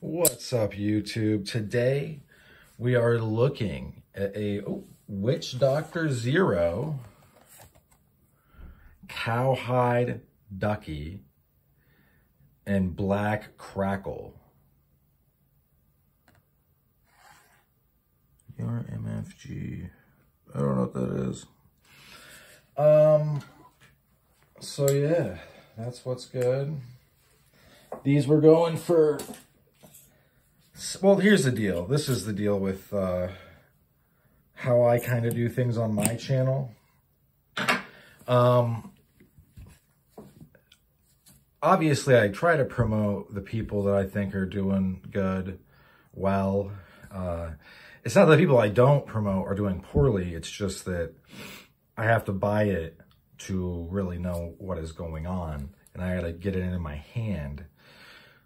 What's up, YouTube? Today we are looking at a Witchdoctor Zero Cowhide Ducky and Black Crackle. Your MFG. I don't know what that is. So yeah, that's what's good. These were going for... Well, here's the deal. This is the deal with how I kind of do things on my channel. Obviously, I try to promote the people that I think are doing good, well. It's not that people I don't promote are doing poorly. It's just that I have to buy it to really know what is going on, and I got to get it in my hand.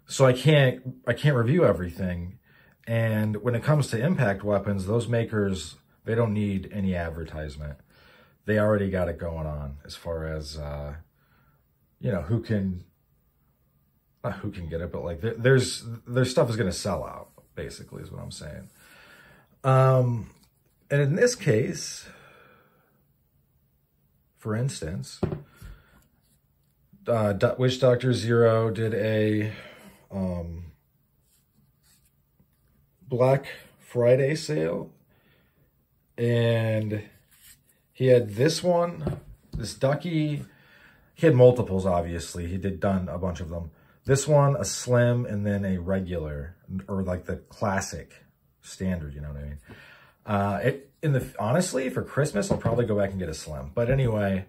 So I can't review everything. And when it comes to impact weapons, those makers, they don't need any advertisement. They already got it going on as far as, you know, not who can get it, but like their stuff is going to sell out, basically is what I'm saying. And in this case, for instance, Witchdoctor Zero did a Black Friday sale, and he had this one, this ducky. He had multiples, obviously. He done a bunch of them. This one, a slim, and then a regular, or like the classic standard, you know what I mean? Honestly, for Christmas, I'll probably go back and get a slim. But anyway,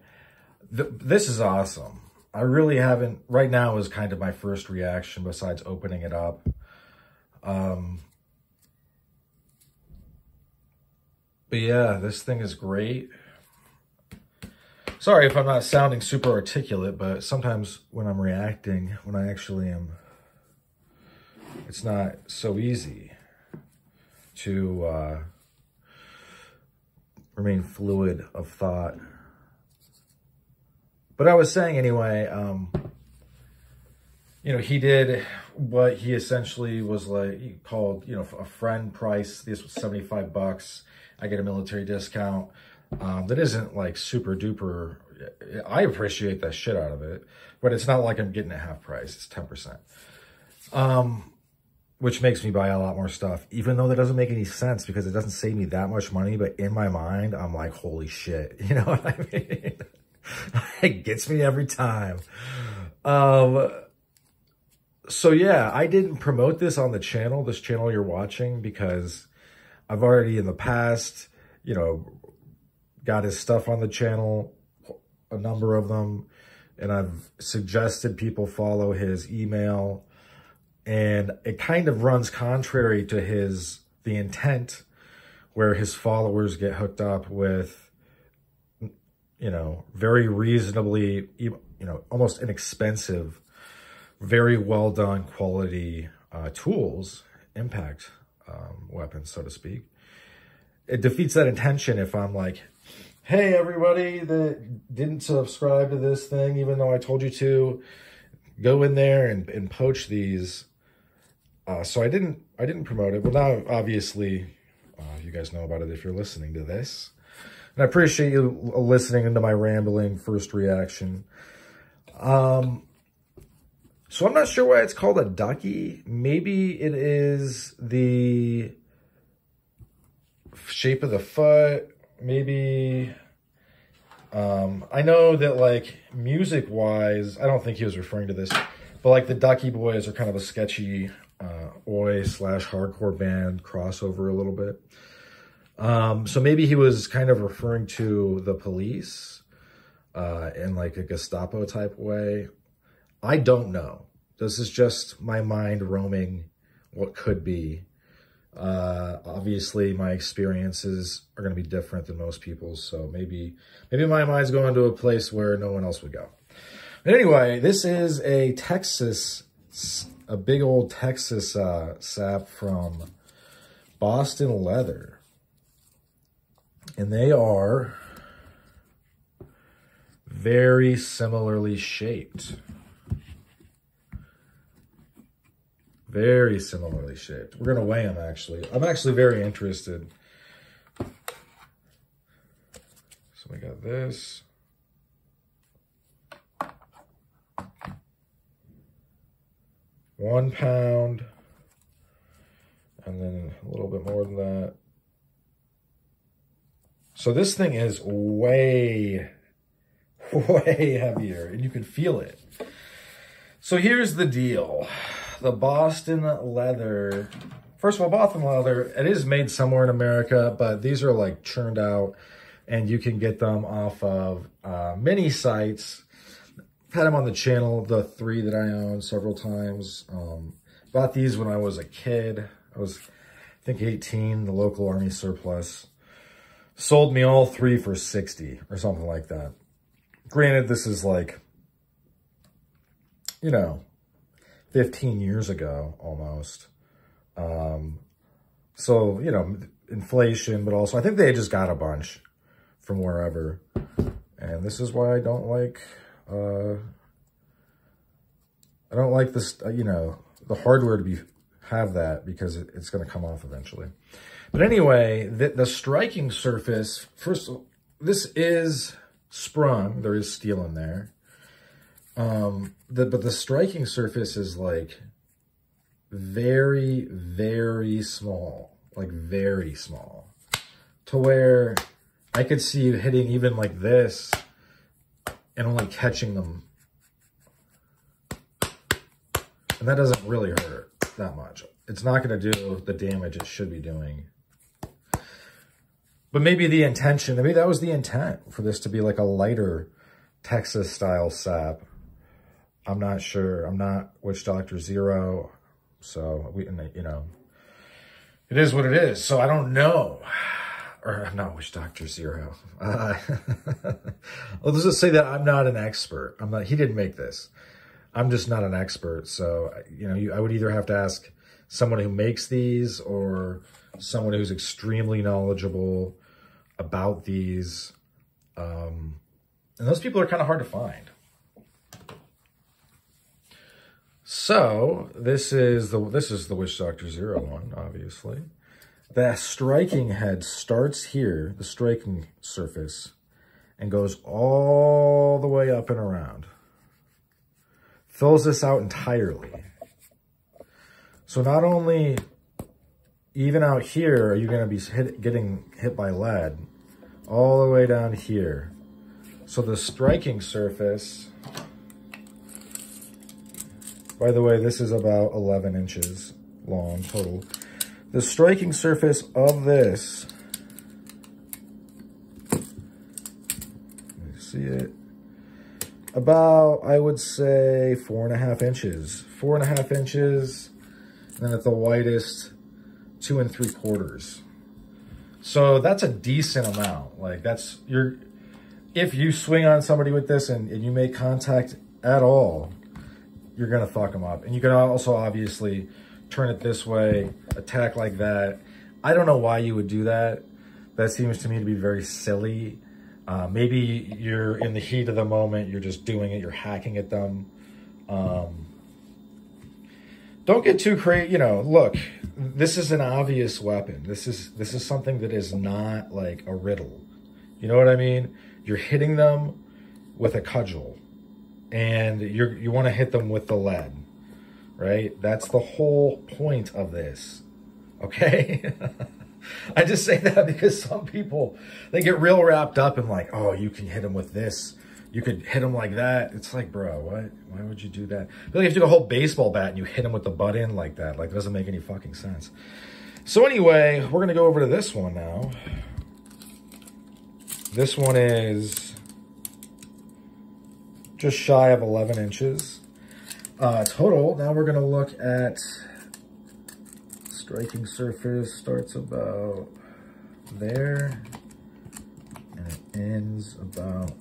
this is awesome. I really haven't, right now is kind of my first reaction besides opening it up. But yeah, this thing is great. Sorry if I'm not sounding super articulate, but sometimes when I'm reacting, when I actually am, it's not so easy to remain fluid of thought. But I was saying anyway, you know, he did what he essentially was like, he called, you know, a friend price. This was $75. I get a military discount. That isn't like super duper. I appreciate the shit out of it, but it's not like I'm getting a half price. It's 10%. Which makes me buy a lot more stuff, even though that doesn't make any sense because it doesn't save me that much money. But in my mind, I'm like, holy shit. You know what I mean? It gets me every time. So yeah, I didn't promote this on the channel, this channel you're watching, because I've already in the past, you know, got his stuff on the channel, a number of them, and I've suggested people follow his email, and it kind of runs contrary to the intent where his followers get hooked up with, you know, very reasonably, you know, almost inexpensive, very well done quality tools, impact weapons, so to speak. It defeats that intention if I'm like, hey, everybody that didn't subscribe to this thing, even though I told you to, go in there and poach these. So I didn't promote it, but now obviously you guys know about it if you're listening to this. And I appreciate you listening into my rambling first reaction. So I'm not sure why it's called a ducky. Maybe it is the shape of the foot. Maybe, I know that like music-wise, I don't think he was referring to this, but like the Ducky Boys are kind of a sketchy oi/hardcore band crossover a little bit. So maybe he was kind of referring to the police in like a Gestapo type way. I don't know. This is just my mind roaming what could be. Obviously my experiences are going to be different than most people's. So maybe my mind's going to a place where no one else would go. But anyway, this is a big old Texas sap from Boston Leather. And they are very similarly shaped. Very similarly shaped. We're going to weigh them, actually. I'm actually very interested. So we got this. £1, and then a little bit more than that. So this thing is way heavier, and you can feel it. So here's the deal. The Boston leather. First of all, Boston leather, it is made somewhere in America, but these are like churned out, and you can get them off of many sites. I've had them on the channel, the 3 that I own, several times. Bought these when I was a kid. I was, I think, 18, the local army surplus. Sold me all 3 for 60 or something like that. Granted, this is like, you know, 15 years ago almost. So, you know, inflation, but also I think they just got a bunch from wherever. And this is why I don't like this, you know, the hardware to have that, because it's going to come off eventually. But anyway, the striking surface, first, this is sprung. There is steel in there. But the striking surface is like very, very small, like very small, to where I could see you hitting even like this and only catching them. And that doesn't really hurt that much. It's not going to do the damage it should be doing. But maybe the intention, maybe that was the intent, for this to be like a lighter Texas style sap. I'm not sure. I'm not Witchdoctor Zero. So, you know, it is what it is. So I don't know. Or I'm not Witchdoctor Zero. Let's just say that I'm not an expert. I'm not, he didn't make this. I'm just not an expert. So, you know, I would either have to ask someone who makes these, or someone who's extremely knowledgeable about these. And those people are kind of hard to find. So this is the Witchdoctor Zero one, obviously. The striking head starts here, the striking surface, and goes all the way up and around. Fills this out entirely. So not only, even out here, are you going to be getting hit by lead, all the way down here. So the striking surface, by the way, this is about 11 inches long total. The striking surface of this, let me see it, about, I would say, 4.5 inches. 4.5 inches, and then at the widest, 2 3/4. So that's a decent amount. Like, that's, if you swing on somebody with this and you make contact at all, you're going to fuck them up. And you can also obviously turn it this way, attack like that. I don't know why you would do that. That seems to me to be very silly. Maybe you're in the heat of the moment, you're just doing it, you're hacking at them. Don't get too crazy, you know, look, this is an obvious weapon. This is something that is not like a riddle. You know what I mean? You're hitting them with a cudgel, and you want to hit them with the lead, right? That's the whole point of this, okay? I just say that because some people, they get real wrapped up in like, oh, you can hit them with this. You could hit them like that. It's like, bro, what? Why would you do that? But like if you took a whole baseball bat and you hit them with the butt end like that, like it doesn't make any fucking sense. So anyway, we're going to go over to this one now. This one is just shy of 11 inches total. Now we're going to look at striking surface. Starts about there and it ends about,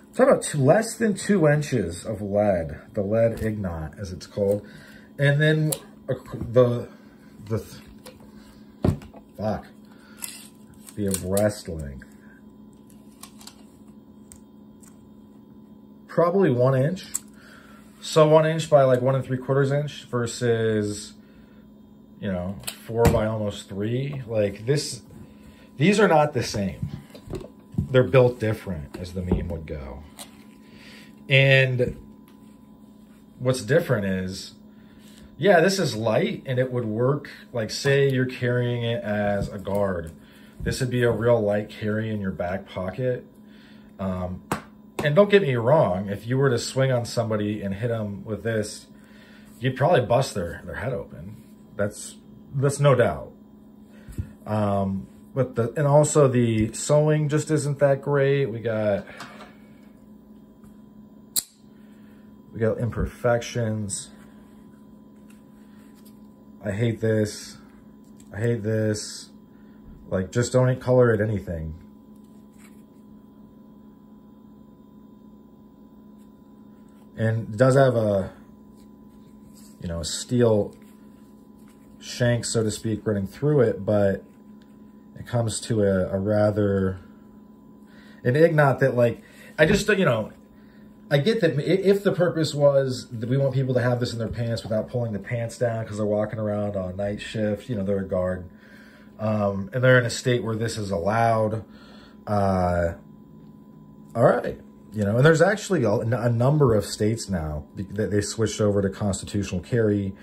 it's about less than 2 inches of lead, the lead ignat as it's called. And then the abreast length, probably 1 inch. So 1 inch by like 1 3/4 inch versus, you know, 4 by almost 3. Like this, these are not the same. They're built different, as the meme would go. And what's different is, yeah, this is light and it would work. Like say you're carrying it as a guard. This would be a real light carry in your back pocket. And don't get me wrong, if you were to swing on somebody and hit them with this, you'd probably bust their head open. That's no doubt. And also the sewing just isn't that great. We got imperfections. I hate this. I hate this. Like, just don't color it anything. And it does have a, you know, a steel shank, so to speak, running through it, but it comes to a rather, an ignat that, like, I just, you know, I get that if the purpose was that we want people to have this in their pants without pulling the pants down because they're walking around on night shift, you know, they're a guard, and they're in a state where this is allowed, all right. You know, and there's actually a number of states now that they switched over to constitutional carry.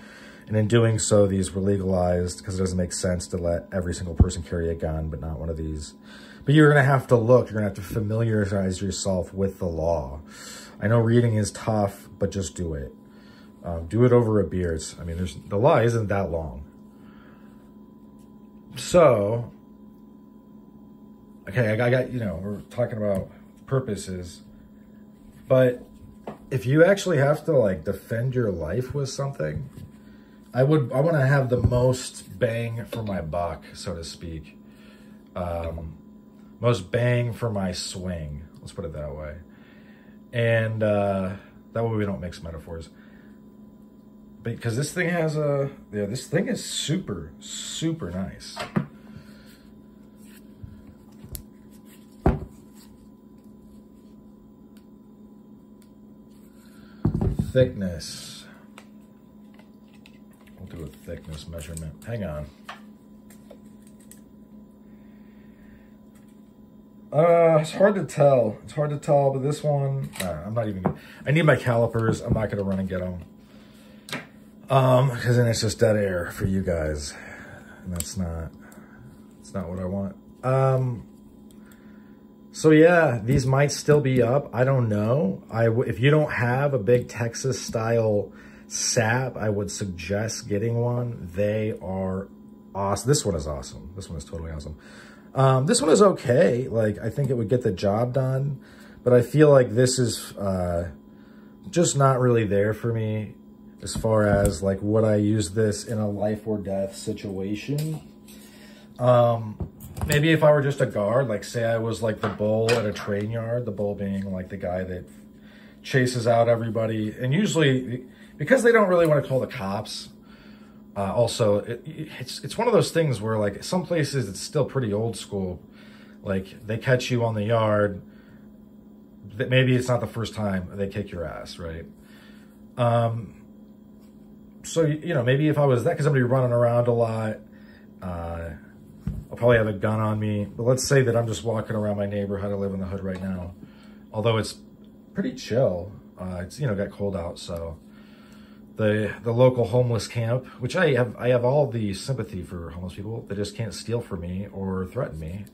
And in doing so, these were legalized because it doesn't make sense to let every single person carry a gun, but not one of these. But you're going to have to look. You're going to have to familiarize yourself with the law. I know reading is tough, but just do it. Do it over a beer. I mean, the law isn't that long. So, okay, I got, you know, we're talking about purposes. But if you actually have to, like, defend your life with something, I want to have the most bang for my buck, so to speak. Most bang for my swing. Let's put it that way. And that way we don't mix metaphors. Because this thing has a, yeah, this thing is super, super nice. Thickness. We'll do a thickness measurement. Hang on. It's hard to tell. It's hard to tell, but this one, I'm not even gonna, I need my calipers. I'm not gonna run and get them. Because then it's just dead air for you guys. And it's not what I want. So yeah, these might still be up. I don't know. If you don't have a big Texas style sap, I would suggest getting one. They are awesome. This one is awesome. This one is totally awesome. This one is okay. Like, I think it would get the job done, but I feel like this is just not really there for me as far as, like, would I use this in a life or death situation? Maybe if I were just a guard, like say I was like the bull at a train yard, the bull being like the guy that chases out everybody. And usually, because they don't really want to call the cops, also, it's one of those things where, like, some places it's still pretty old school. Like, they catch you on the yard, that maybe it's not the first time they kick your ass, right? So, you know, maybe if I was that, because I'm going to be running around a lot, I'll probably have a gun on me. But let's say that I'm just walking around my neighborhood. I live in the hood right now. Although it's pretty chill. It's, you know, got cold out, so the local homeless camp, which I have all the sympathy for homeless people. They just can't steal from me or threaten me.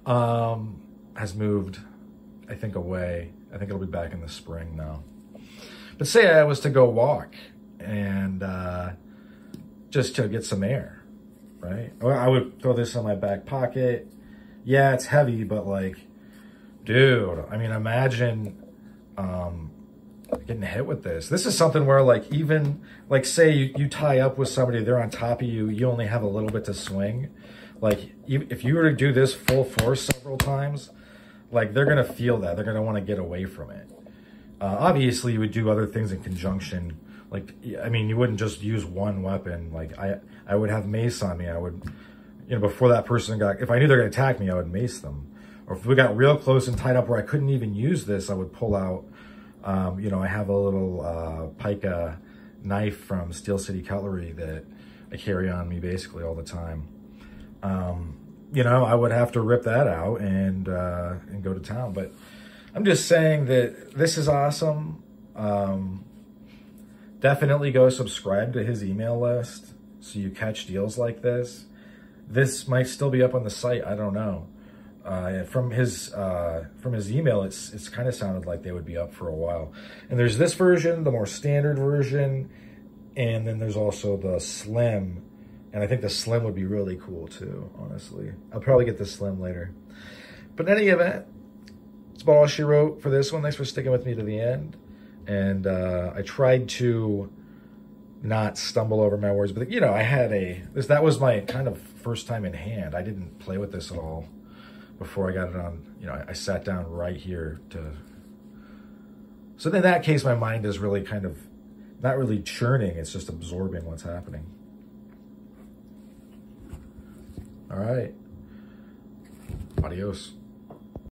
Has moved, I think, away. I think it'll be back in the spring now. But say I was to go walk and just to get some air. Right? Or I would throw this in my back pocket. Yeah, it's heavy, but, like, dude, I mean, imagine getting hit with this. This is something where, like, even, like, say you tie up with somebody, they're on top of you, you only have a little bit to swing. Like, if you were to do this full force several times, like, they're going to feel that. They're going to want to get away from it. Obviously, you would do other things in conjunction. Like, I mean, you wouldn't just use one weapon. Like, I would have mace on me. I would, you know, before that person if I knew they were going to attack me, I would mace them. Or if we got real close and tied up where I couldn't even use this, I would pull out You know, I have a little pica knife from Steel City Cutlery that I carry on me basically all the time. You know, I would have to rip that out and go to town. But I'm just saying that this is awesome. Definitely go subscribe to his email list so you catch deals like this. This might still be up on the site. I don't know. From his email, it's kind of sounded like they would be up for a while. And there's this version, the more standard version, and then there's also the slim. And I think the slim would be really cool too, honestly. I'll probably get the slim later. But in any event, that's about all she wrote for this one. Thanks for sticking with me to the end. And I tried to not stumble over my words, but you know, I had that was my kind of first time in hand. I didn't play with this at all before I got it on, you know, I sat down right here to, so in that case, my mind is really kind of, not really churning, it's just absorbing what's happening. All right, adios.